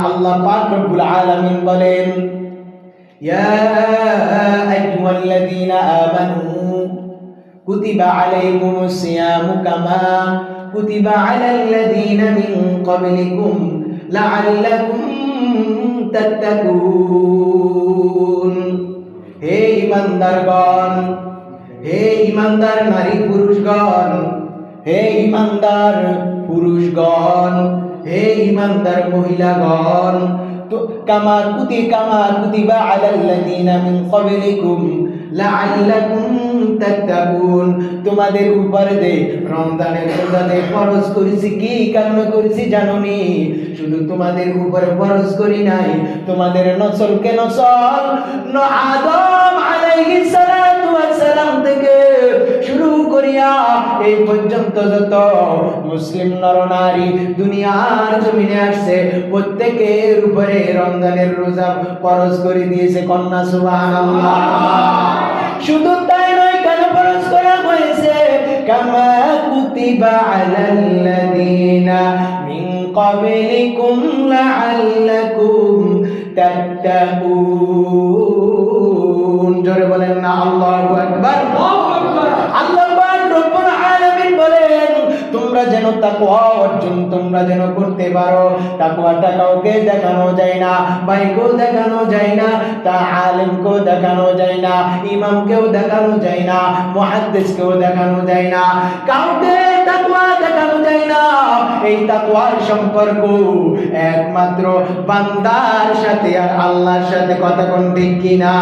আল্লাহ পাক রব্বুল আলামিন বলেন, ইয়া আইয়ুহাল্লাযীনা আমানু কুতিবা আলাইকুমুস সিয়ামু কামা কুতিবা আলাল্লাযীনা মিন ক্বাবলিকুম লাআল্লাকুম তাত্তাকুন। হে ঈমানদারগণ, হে ঈমানদার নারী পুরুষগণ, হে ঈমানদার পুরুষগণ, হে ঈমানদার মহিলাগণ, কামা কুতিবা আলাল্লাযীনা মিন ক্বাবলিকুম লাআল্লাকুম তাত্তাকুন। তোমাদের উপর যে রমজানের রোজা ফরজ করেছি, কি কারণে করেছি জানোনি? শুধু তোমাদের উপর ফরজ করি নাই, তোমাদের নসলকে নসল আদম আলাইহিস সালাতু ওয়াস সালাম থেকে শুরু করিয়া এই পর্যন্ত যত মুসলিম নরনারী দুনিয়ার জমিনে আসছে, প্রত্যেকের উপরে রমজানের রোজা ফরজ করে দিয়েছে। কন্যা সুবহানাল্লাহ। শুধু তাই নয়, কেন ফরজ করা হয়েছে? কামা কুতিবা আলাল্লাযীনা মিন ক্বাবলিকুম লাআল্লাকুম তাত্তাকুন। জোরে বলেন না আল্লাহু আকবার। আল্লাহ পাক রব্বুল আলামিন বলেন, তোমরা যেন তাকওয়া অর্জন তোমরা যেন করতে পারো। তাকওয়াটা কাউকে দেখানো যায় না, ভাইকেও দেখানো যায় না, তা আলেমকেও দেখানো যায় না, ইমামকেও দেখানো যায় না, মুহাদ্দিসকেও দেখানো যায় না, কাউকে তাকওয়া দেখানো যায় না। এই তাকওয়ার সম্পর্ক একমাত্র বান্দার সাথে আর আল্লাহর সাথে। কথা কোন ঠিক কিনা?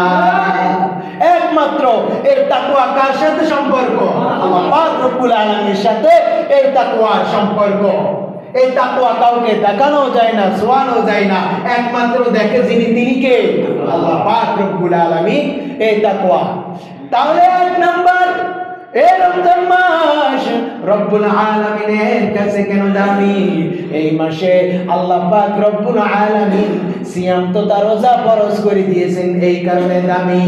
একমাত্র এই তাকওয়া কার সাথে সম্পর্ক? আল্লাহ পাক রব্বুল আলামিনের সাথে এই তাকওয়ার সম্পর্ক। এই তাকওয়া কাউকে দেখানো যায় না, শোয়ানো যায় না, একমাত্র দেখে যিনি, তিনি কে? আল্লাহ পাক রব্বুল আলামিন। এই তাকওয়া তাহলে এক নাম্বার, এই রমজান মাস রব্বুল আলামিনের কাছে কেন দামি? এই মাসে আল্লাহ পাক রব্বুল আলামিন সিয়াম তথা রোজা ফরজ করে দিয়েছেন, এই কারণে দামি।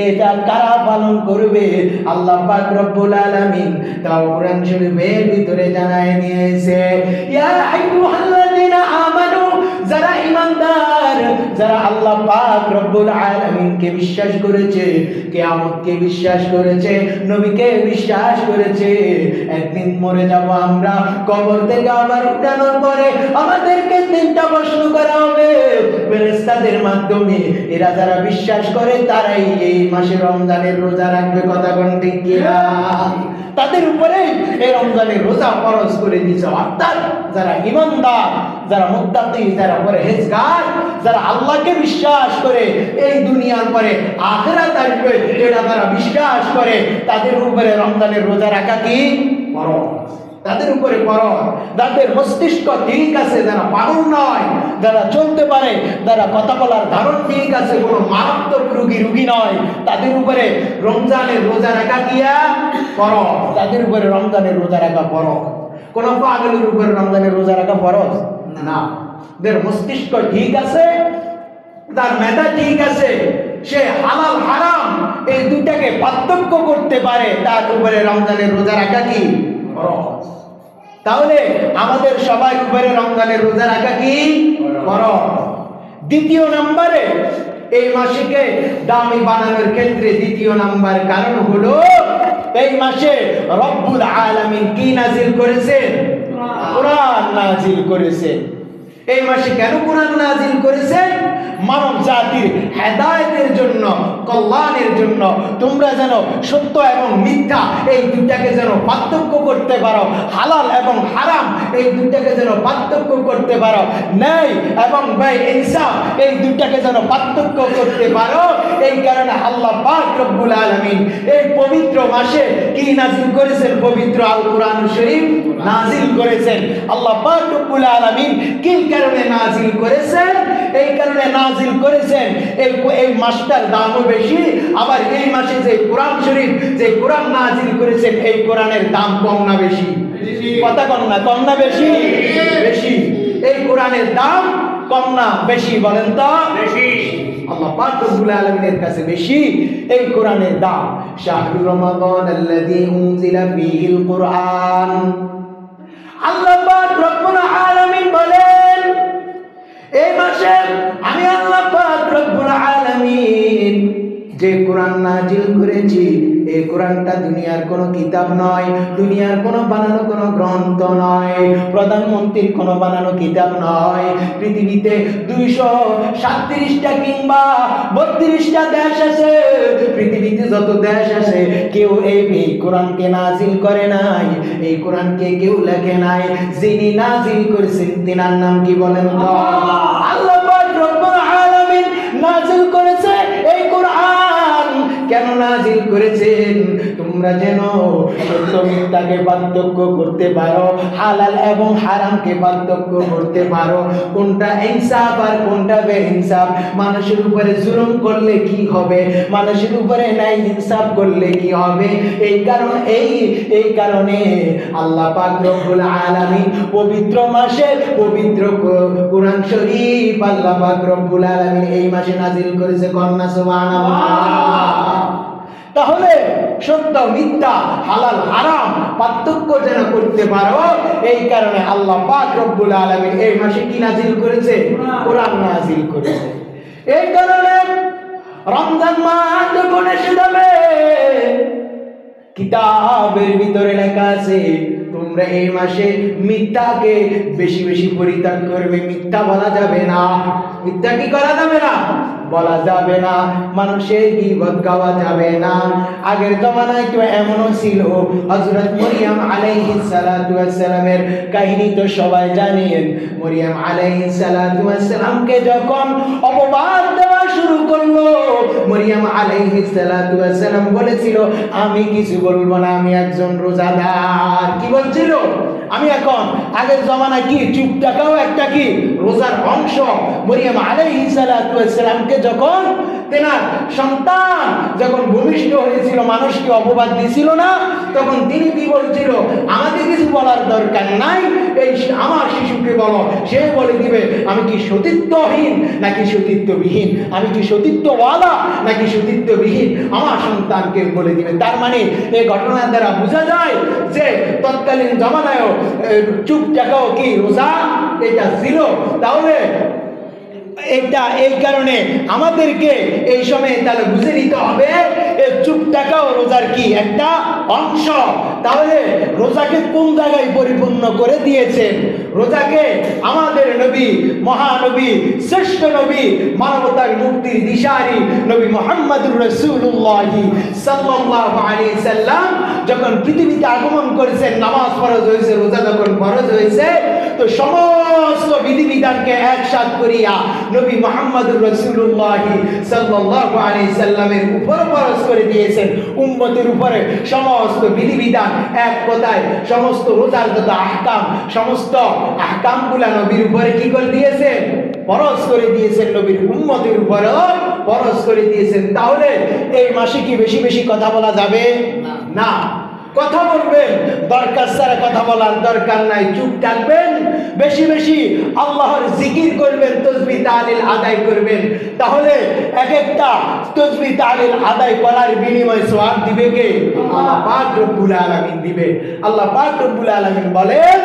এটা কারা পালন করবে? আল্লাহ পাক রব্বুল আলামিন তাও কোরআন শরীফের ভিতরে জানায় দিয়েছে, ইয়া আইয়ুহাল্লাযীনা আমানু, যারা ঈমানদার, যারা আল্লাহ পাক রব্বুল আলামিনকে বিশ্বাস করেছে, কিয়ামতকে বিশ্বাস করেছে, নবীকে বিশ্বাস করেছে, একদিন মরে যাব আমরা, কবর থেকে আবার উঠানোর পরে আমাদেরকে তিনটা প্রশ্ন করা হবে ফেরেশতাদের মাধ্যমে। এরা যারা বিশ্বাস করে তারাই এই মাসে রমজানের রোজা রাখবে। কথা কোন ঠিক কিনা? তাদের উপরে এই রমজানের রোজা ফরজ করে দিয়েছে। অর্থাৎ যারা ঈমানদার, যারা মুত্তাকি, যারা পরহেজগার, যারা আল্লাহকে বিশ্বাস করে এই দুনিয়ার পরে আখিরাত আসবে, এটা যারা বিশ্বাস করে, তাদের উপরে রমজানের রোজা রাখা কি ফরজ। তাদের উপরে ফরজ। যাদের মস্তিষ্ক ঠিক আছে, যারা পাগল নয়, যারা চলতে পারে, যারা কথা বলার ধারণ ঠিক আছে, কোনো মারাত্মক রোগী নয়, তাদের উপরে রমজানের রোজা রাখা কিয়া ফরজ। তাদের উপরে রমজানের রোজা রাখা ফরজ। কোন পাগলের উপরে রমজানের রোজা রাখা ফরজ না। যাদের মস্তিষ্ক ঠিক আছে, তার মেধা ঠিক আছে, সে হালাল হারাম এই দুটাকে পার্থক্য করতে পারে, তার উপরে রমজানের রোজা রাখা কি ফরজ। তাহলে আমাদের সবার উপরে রমজানের রোজা রাখা কি ফরজ। দ্বিতীয় নম্বরে, এই মাসকে দামি বানানোর ক্ষেত্রে দ্বিতীয় নাম্বার কারণ হলো, এই মাসে রব্বুল আলামিন কি নাজিল করেছেন? কোরআন নাজিল করেছেন। এই মাসে কেন কোরআন নাজিল করেছেন? মানব জাতির হেদায়েতের জন্য, কল্যাণের জন্য। তোমরা যেন সত্য এবং মিথ্যা এই দুটাকে যেন পার্থক্য করতে পারো, হালাল এবং হারাম এই দুটাকে যেন পার্থক্য করতে পারো, ন্যায় এবং ব্যয় ইনসাফ এই দুটাকে যেন পার্থক্য করতে পারো। এই কারণে আল্লাহ পাক রব্বুল আলামিন এই পবিত্র মাসে কি নাজিল করেছেন? পবিত্র আল কোরআন শরীফ নাজিল করেছেন। আল্লাহ পাক রব্বুল আলামিন কি কারণে নাজিল করেছেন? এই কারণে নাজিল করেছেন এই মাসটার দামও বেশি, আবার এই মাসে যে কোরআন শরীফ, যে কোরআন নাজিল করেছেন, এই কোরআনের দাম কম না বেশি? কথা কম না, কম না বেশি? বেশি। এই কোরআনের দাম কম না বেশি? বলেন তো। বেশি। আল্লাহ পাক রব্বুল আলামিনের কাছে বেশি এই কোরআনের দাম। শাহরু রমাদানাল্লাযী উনজিলা ফীহিল কুরআন। আল্লাহ পাক রব্বুল আলামিন বলেন, এই মাসে আমি আল্লাহ পাক রব্বুল আলামিন যে কোরআন নাজিল করেছি, এই কোরআনটা দুনিয়ার কোনো কিতাব নয়, দুনিয়ার কোনো বানানো কোনো গ্রন্থ নয়, প্রধানমন্ত্রীর কোনো বানানো কিতাব নয়। পৃথিবীতে 237টা কিংবা 32টা দেশ আছে, পৃথিবীতে যত দেশ আছে কেউ এই কোরআনকে নাজিল করে নাই, এই কোরআনকে কেউ লেখে নাই। যিনি নাজিল করেছেন তিনার নাম কি বলেন তো? আল্লাহ পাক রব্বুল আলামিন নাজিল করেছে এই কোরআন। কেন নাজিল করেছেন? তোমরা যেন সত্য মিথ্যাকে পার্থক্য করতে পারো, হালাল এবং হারামকে পার্থক্য করতে পারো, কোনটা ইনসাফ আর কোনটা বেইনসাফ, মানুষের উপরে জুলুম করলে কি হবে, মানুষের উপরে ন্যায় ইনসাফ করলে কি হবে। এই কারণে আল্লাহ পাক রব্বুল আলামিন পবিত্র মাসে পবিত্র কোরআন শরীফ আল্লাহ পাক রব্বুল আলামিন এই মাসে নাজিল করেছে। কন্যা সুবহানাল্লাহ। তাহলে সত্য মিথ্যা হালাল হারাম পার্থক্য যেন করতে পারো, এই কারণে আল্লাহ পাক রব্বুল আলামিন এই মাসে কি নাজিল করেছে? কোরআন নাজিল করেছে। এই কারণে রমজান মাস যখন এসে যাবে, কিতাবের ভিতরে লেখা আছে তোমরা এই মাসে মিথ্যাকে বেশি বেশি পরিত্যাগ করবে। মিথ্যা বলা যাবে না। মিথ্যা কি করা যাবে না? বলা যাবে না। মানুষের গীবত গাওয়া যাবে না। আগের জমানায় তো এমনও ছিল, হযরত মরিয়ম আলাইহিস সালাতু ওয়াস সালামের কাহিনী তো সবাই জানেন। মরিয়ম আলাইহিস সালাতু ওয়াস সালামকে যখন অপবাদ দেওয়া শুরু করলো, মরিয়ম আলাইহিস সালাতু ওয়াস সালাম বলেছিল আমি কিছু বলবো না, আমি একজন রোজাদার। কি বলছিল? আমি এখন আগের জমানায় কি চুপ থাকাও একটা কি রোজার অংশ। মরিয়ম আলাইহিস সালাতু ওয়াস সালামকে যখন তেনার সন্তান যখন ভূমিষ্ঠ হয়েছিল, মানুষকে অপবাদ দিছিল না, তখন তিনি কি বলছিল? আমাকে কিছু বলার দরকার নাই, এই আমার শিশুকে বলো, সে বলে দিবে আমি কি সতীত্বহীন নাকি সতীত্ববিহীন, আমি কি সতীত্বওয়ালা নাকি সতীত্ববিহীন, আমার সন্তানকে বলে দিবে। তার মানে এই ঘটনার দ্বারা বোঝা যায় যে তৎকালীন জমানায়ও চুপ থাকাও কি রোজা এটা ছিল। তাহলে এটা এই কারণে আমাদেরকে এই সময় তাহলে বুঝে নিতে হবে চুপ থাকাও রোজার কি একটা অংশ। তাহলে রোজাকে কোন জায়গায় পরিপূর্ণ করে দিয়েছেন? রোজাকে আমাদের নবী, মহানবী, শ্রেষ্ঠ নবী, মানবতার মুক্তির দিশারি নবী মুহাম্মদুর রাসূলুল্লাহ সাল্লাল্লাহু আলাইহি সাল্লাম যখন পৃথিবীতে আগমন করেছেন, নামাজ ফরজ হয়েছে, রোজা যখন ফরজ হয়েছে, তো সমস্ত বিধিবিধানকে একসাথ করিয়া নবী মুহাম্মদুর রাসূলুল্লাহ সাল্লাল্লাহু আলাইহি সাল্লামের উপর ফরজ করে দিয়েছেন। উম্মতের উপরে সমস্ত বিধিবিধান এক কথায় সমস্ত রোজার যত আহকাম, সমস্ত আহকামগুলা নবীর উপরে কি করে দিয়েছেন? ফরজ করে দিয়েছেন। নবীর উম্মতের উপরেও ফরজ করে দিয়েছেন। তাহলে এই মাসে কি বেশি বেশি কথা বলা যাবে না? কথা বলবেন, দরকার ছাড়া কথা বলার দরকার নাই, চুপ থাকবেন, বেশি বেশি আল্লাহর জিকির করবেন, তাসবিহ তাহলিল আদায় করবেন। তাহলে এক একটা তাসবিহ তাহলিল আদায় করার বিনিময়ে সওয়াব দিবে কে? আল্লাহ পাক রব্বুল আলামিন দিবে। আল্লাহ পাক রব্বুল আলামিন বলেন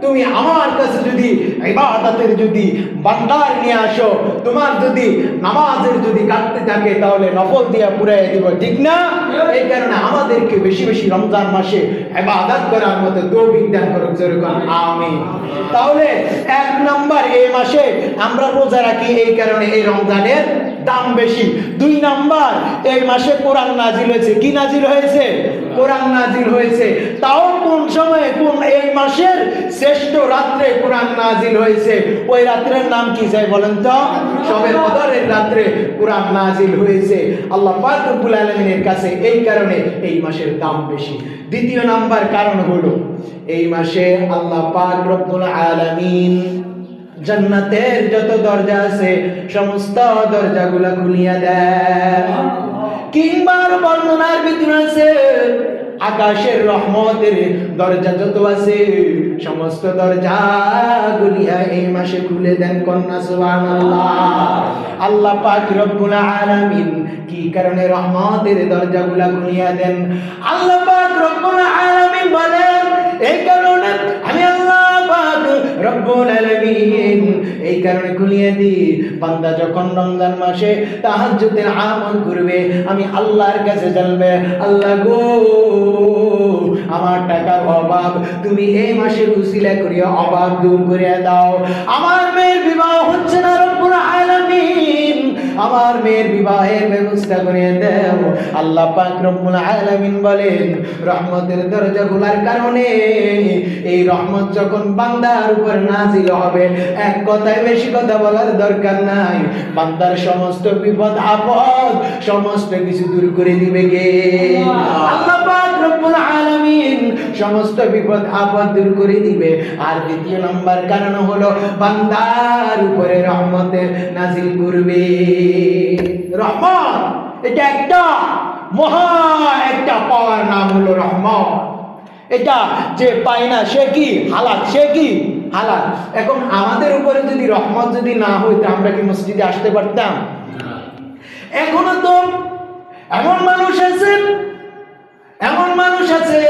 তুমি আমার কাছে যদি ইবাদতের যদি ভান্ডার নিয়ে আসো, তোমার যদি নামাজের যদি কাটতে থাকে, তাহলে নফল দিয়া পুরাই দিব, ঠিক না? এই কারণে আমাদেরকে বেশি বেশি রমজান মাসে ইবাদত করার মতো তৌফিক দান করুন, যেরকম আমিন। তাহলে এক নাম্বার এই মাসে আমরা রোজা রাখি, এই কারণে এই রমজানের দাম বেশি। দুই নাম্বার এই মাসে কোরআন নাজিল হয়েছে। কি নাজিল হয়েছে? কোরআন নাজিল হয়েছে। তাও কোন সময়ে, কোন এই মাসের শ্রেষ্ঠ রাত্রে কোরআন নাজিল হয়েছে। ওই রাত্রের নাম কি চাই বলেন তো? শবে কদরের রাত্রে কোরআন নাজিল হয়েছে আল্লাহ পাক রব্বুল আলামিনের কাছে। এই কারণে এই মাসের দাম বেশি। দ্বিতীয় নাম্বার কারণ হলো এই মাসে আল্লাহ পাক রব্বুল আলামিন জান্নাতের যত দরজা আছে সমস্ত দরজাগুলা খুলিয়া দেন। কিংবা বর্ণনার ভিতরে আছে আকাশের রহমতের দরজা যত আছে সমস্ত দরজা গুলিয়া এই মাসে খুলে দেন। কন্যা সুবহানাল্লাহ। আল্লাহ পাক রব্বুল আলামিন কি কারণে রহমতের দরজাগুলা খুলিয়া দেন? আল্লাহ পাক রব্বুল আলামিন বলেন এই কারণে আমি আল্লাহ পাক পাক রব্বুল আলামিন এই কারণে খুলিয়ে দি, বান্দা যখন রমজান মাসে তাহাজ্জুদের আমল করবে, আমি আল্লাহর কাছে জানবে, আল্লাহ গো আমার টাকার অভাব তুমি এই মাসের উসিলা করিয়া অভাব দূর করে দাও। আমার মেয়ের বিবাহ হচ্ছে না রব্বুল আলামিন, আমার মেয়ের বিবাহের ব্যবস্থা করে দাও। আল্লাহ পাক রব্বুল আলামিন বলেন, রহমতের দরজা খোলার কারণে এই রহমত যখন বান্দার উপর নাজিল হবে, এক কথায় বেশি কথা বলার দরকার নাই, বান্দার সমস্ত বিপদ আপদ সমস্ত কিছু দূর করে দিবে কে? আল্লাহ পাক রব্বুল আলামিন সমস্ত বিপদ আপদ দূর করে দিবে। আর দ্বিতীয় নম্বর কারণ হলো বান্দার উপরে রহমতে নাজিল করবে। রহমত এটা একটা মহা একটা পাওয়ার নাম হলো রহমত। এটা যে পায় না সে কি হালাক, সে কি হালাক। এখন আমাদের উপরে যদি রহমত যদি না হইতো আমরা কি মসজিদে আসতে পারতাম? এখনো তো এমন মানুষ আছে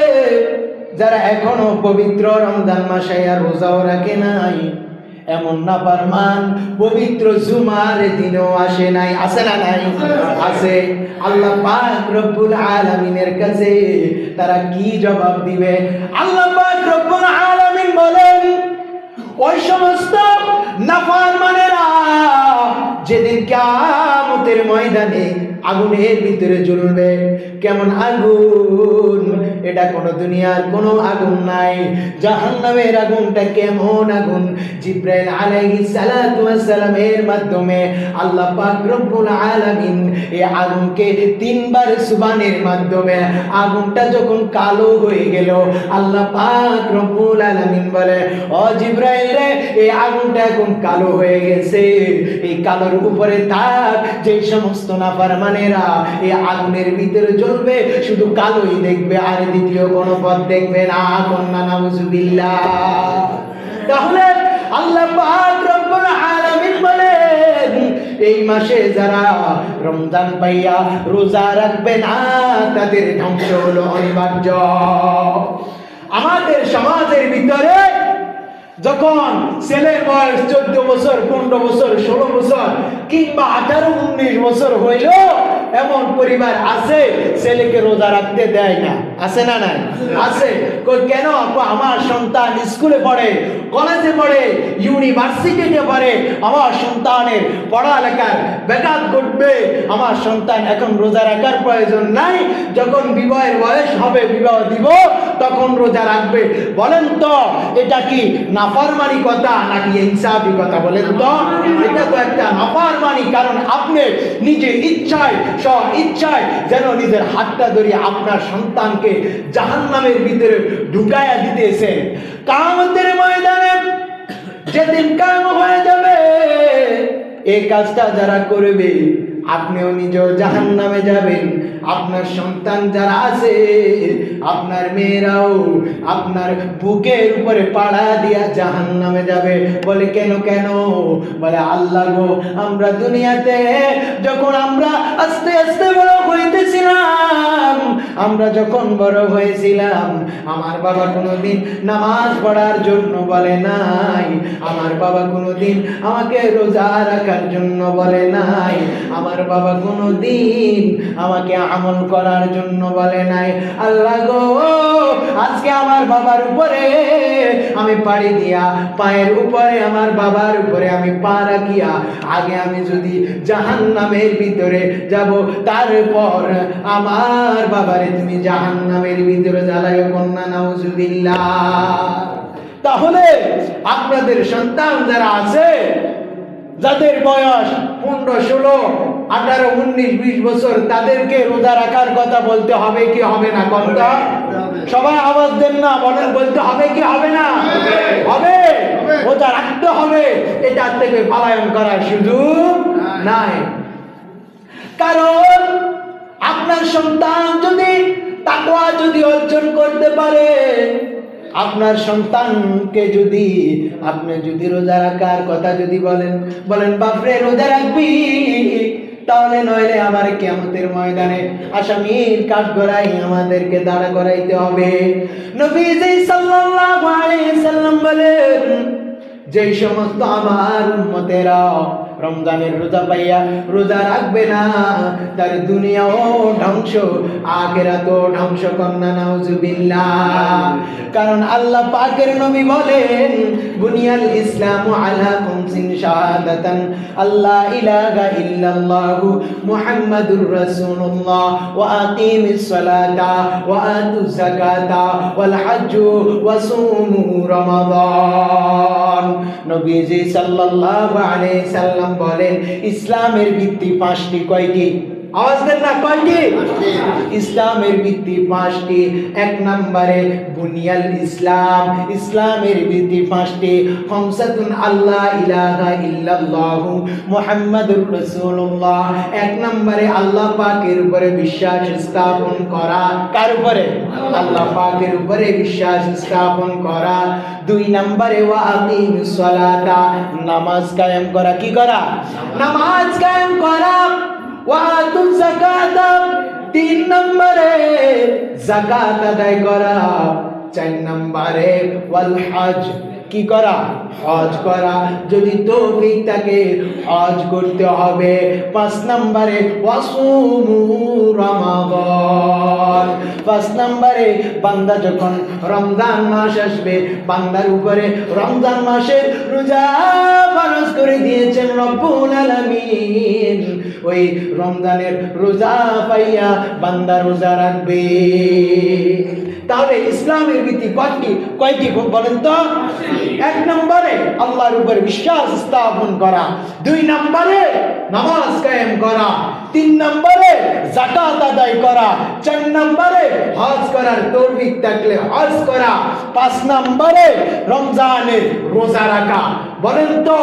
যারা এখনো পবিত্র রমজান মাসে আর রোজাও রাখে নাই, এমন নাফরমান পবিত্র জুমার দিনও আসে নাই। আছে না নাই? আছে। আল্লাহ পাক রব্বুল আলামিনের কাছে তারা কি জবাব দিবে? আল্লাহ পাক রব্বুল আলামিন বলেন, ওই সমস্ত নাফরমানেরা যেদিন কিয়ামতের ময়দানে আগুনের ভিতরে জ্বলবে। কেমন আগুন? এটা কোনো দুনিয়ার কোনো আগুন নাই। জাহান্নামের আগুনটা কেমন আগুন? জিবরাইল আলাইহিস সালাতু ওয়াস সালামের মাধ্যমে আল্লাহ পাক রব্বুল আলামিন এই আগুনকে তিনবার সুবহানের মাধ্যমে আগুনটা যখন কালো হয়ে গেল, আল্লাহ পাক রব্বুল আলামিন বলে, ও জিবরাইল রে, এই আগুনটা এখন কালো হয়ে গেছে, এই কালোর উপরে থাক। যে সমস্ত নাফরমানেরা এই আগুনের ভিতরে জ্বলবে শুধু কালোই দেখবে, আর দ্বিতীয় কোনো পথ দেখবে না। কন্যা নাউজুবিল্লাহ। তাহলে আল্লাহ পাক রব্বুল আলামিন বলেন, এই মাসে যারা রমজান পাইয়া রোজা রাখবে না তাদের ধ্বংস হলো অনিবার্য। আমাদের সমাজের ভিতরে যখন ছেলের বয়স 14 বছর, 15 বছর, 16 বছর কিংবা 18-19 বছর হইল, এমন পরিবার আছে ছেলেকে রোজা রাখতে দেয় না। আছে না নাই? আছে। কেন? আমার সন্তান স্কুলে পড়ে, কলেজে পড়ে, ইউনিভার্সিটিতে পড়ে, আমার সন্তানের পড়ালেখার ব্যাঘাত ঘটবে, আমার সন্তান এখন রোজা রাখার প্রয়োজন নাই, যখন বিবাহের বয়স হবে বিবাহ দিব তখন রোজা রাখবে। বলেন তো এটা কি নাফরমানি কথা নাকি ইনসাফি কথা? বলেন তো এটা তো একটা নাফরমানি। কারণ আপনি নিজে ইচ্ছায় স্ব ইচ্ছায় যেন নিজের হাতটা ধরে আপনার সন্তানকে জাহান্নামের ভিতরে ঢুকায়া দিতেছেন। কিয়ামতের ময়দানে যেদিন কায়েম হয়ে যাবে, এই কাজটা যারা করবে আপনিও নিজেও জাহান্নামে যাবেন, আপনার সন্তান যারা আছে, আপনার মেয়েরাও আপনার বুকের উপরে পাড়া দিয়া জাহান্নামে যাবে। বলে কেন? বলে আল্লাহ গো, আমরা দুনিয়াতে যখন আমরা আস্তে আস্তে বড় হইতেছিলাম, আমরা যখন বড় হয়েছিলাম, আমার বাবা কোনোদিন নামাজ পড়ার জন্য বলে নাই, আমার বাবা কোনোদিন আমাকে রোজা রাখার জন্য বলে নাই, আমার বাবা কোনোদিন আমাকে আমল করার জন্য বলে নাই। আল্লাহ গো, আজকে আমার বাবার উপরে আমি পাড়ি দিয়া, পায়ের উপরে আমার বাবার উপরে আমি পা রাখিয়া, আগে আমি যদি জাহান্নামের ভিতরে যাব, তারপর আমার বাবারে তুমি জাহান্নামের ভিতরে জ্বালায়। কন্যা নাউজুবিল্লাহ। তাহলে আপনাদের সন্তান যারা আছে, যাদের বয়স 15, 16, 18, 19, 20 বছর, তাদেরকে রোজা রাখার কথা বলতে হবে কি হবে না? কথা সবাই আওয়াজ দেন না, বলেন বলতে হবে কি হবে না? হবে। রোজা রাখতে হবে, এটার থেকে পলায়ন করার সুযোগ নাই। কারণ আপনার সন্তান যদি তাকওয়া যদি অর্জন করতে পারে, আপনার সন্তানকে যদি আপনি যদি রোজা রাখার কথা যদি বলেন বাপরে রোজা রাখবি, তাহলে নইলে আবার কিয়ামতের ময়দানে আসামির কাঠগড়ায় আমাদেরকে দাঁড়া করাইতে হবে। নবীজি সাল্লাল্লাহু আলাইহি সাল্লাম বলেন, যেই সমস্ত আমার উম্মতেরা রমজানের রোজা পাইয়া রোজা রাখবে না, তার দুনিয়াও ধ্বংস আখিরাতও ধ্বংস কন্যা নাউজুবিল্লাহ। কারণ আল্লাহ পাকের নবী বলেন, বুনিয়াল ইসলামু আলা খামসিন শাহাদাতান আল্লা ইলাহা ইল্লাল্লাহু মুহাম্মাদুর রাসূলুল্লাহ ওয়া আকিমিস সালাতা ওয়া আতুজ যাকাতা ওয়াল হজ্জু ওয়া সুমু রমাদান। নবীজি সাল্লাল্লাহু আলাইহি সাল্লাম বলেন, ইসলামের ভিত্তি পাঁচটি। কয়টি? আওয়াজ দেন না, কয়টি? ইসলামের ভিত্তি পাঁচটি। এক নম্বরে বুনিয়াল ইসলাম, ইসলামের ভিত্তি পাঁচটি। খামসাতুন আল্লা ইলাহা ইল্লাল্লাহু মুহাম্মাদুর রাসূলুল্লাহ। এক নম্বরে আল্লাহ পাকের উপরে বিশ্বাস স্থাপন করা। কার উপরে? আল্লাহ পাকের উপরে বিশ্বাস স্থাপন করা। দুই নম্বরে ওয়া আকিমিস সালাতা, নামাজ কায়েম করা। কি করা? নামাজ কায়েম করা। ওয়া আতুজ যাকাতা, তিন নম্বরে যাকাত আদায় করা। চার নম্বরে ওয়াল হজ, কি করা? হজ করা, যদি তৌফিক থাকে হজ করতে হবে। পাঁচ নম্বরে ওয়াসুমু রমাদান, পাঁচ নম্বরে বান্দা যখন রমজান মাস আসবে, বান্দার উপরে রমজান মাসের রোজা ফরজ করে দিয়েছেন রব্বুল আলামিন। ওই রমজানের রোজা পাইয়া বান্দা রোজা রাখবে। তাহলে ইসলামের ভিত্তি কয়টি? কয়টি বলেন তো? এক নম্বরে আল্লাহর উপরে বিশ্বাস স্থাপন করা। দুই নম্বরে নামাজ কায়েম করা। তিন নম্বরে যাকাত আদায় করা। চার নম্বরে হজ করার তৌফিক থাকলে হজ করা। পাঁচ নম্বরে রমজানের রোজা রাখা। বলেন তো,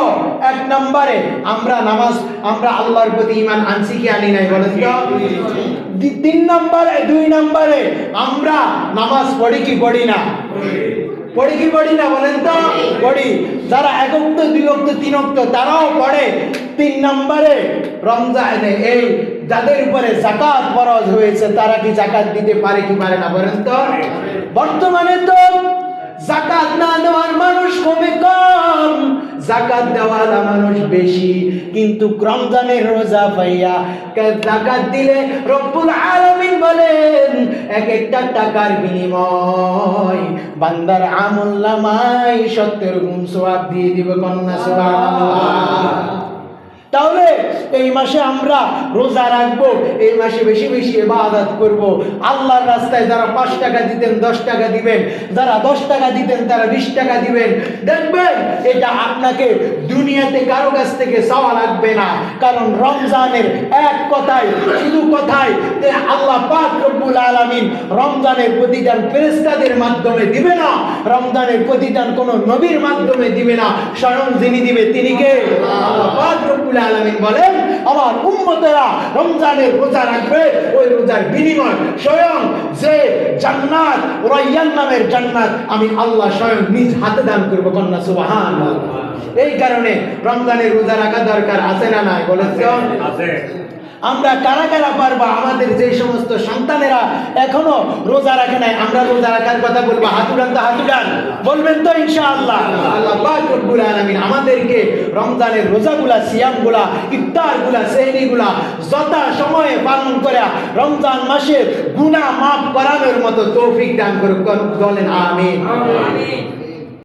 এক নম্বরে আমরা নামাজ, আমরা আল্লাহর প্রতি ঈমান আনছি কি আনি নাই? বলেন তো। তিন নম্বরে, দুই নম্বরে আমরা নামাজ পড়ি কি পড়ি না? পড়ি কি পড়ি না? বলেন তো। পড়ি। যারা এক ওয়াক্ত, দুই ওয়াক্ত, তিন ওয়াক্ত তারাও পড়ে। তিন নম্বরে রমজানে এই যাদের উপরে যাকাত ফরজ হয়েছে তারা কি যাকাত দিতে পারে কি পারে না? বলেন তো। বর্তমানে তো যাকাত না দেওয়ার মানুষ কমে কম, যাকাত দেওয়ালা মানুষ বেশি। কিন্তু রমজানের রোজা পাইয়া যাকাত দিলে রব্বুল আলামিন বলেন, এক একটা টাকার বিনিময় বান্দার আমলনামায় 70 গুণ সওয়াব দিয়ে দিবে। কন্যা সুবহানাল্লাহ। তাহলে এই মাসে আমরা রোজা রাখবো, এই মাসে বেশি বেশি ইবাদত করব। আল্লাহর রাস্তায় যারা 5 টাকা দিতেন 10 টাকা দিবেন, যারা 10 টাকা দিতেন তারা 20 টাকা দিবেন। দেখবেন এটা আপনাকে দুনিয়াতে কারো কাছ থেকে চাওয়া লাগবে না। কারণ রমজানের এক কথায়, শুধু কথায় আল্লাহ পাক রব্বুল আলামিন রমজানের প্রতিদান ফেরেশতাদের মাধ্যমে দিবে না, রমজানের প্রতিদান কোন নবীর মাধ্যমে দিবে না। স্বয়ং যিনি দিবে তিনি কে? আল্লাহ পাক রব্বুল আলামিন বলেন, আমার উম্মতেরা রমজানের রোজা রাখবে, ওই রোজার বিনিময় স্বয়ং যে জান্নাত, রায়্যান নামের জান্নাত আমি আল্লাহ স্বয়ং নিজ হাতে দান করব। কন্যা সুবহানাল্লাহ। এই কারণে রমজানের রোজা রাখা দরকার আছে না নাই? বলেন তো। আছে। আমরা কারা কারা পারবা? আমাদের যে সমস্ত সন্তানেরা এখনো রোজা রাখে নাই, আমরা রোজা রাখার কথা বলবো। হাত উঠান তো, হাত উঠান। বলবেন তো ইনশাআল্লাহ। আল্লাহ পাক রব্বুল আলামিন আমাদেরকে রমজানের রোজাগুলা, সিয়ামগুলা, ইফতারগুলা, সেহরিগুলা যথা সময়ে পালন করে রমজান মাসের গুনাহ মাফ করানোর মতো তৌফিক দান করুক। বলেন আমিন।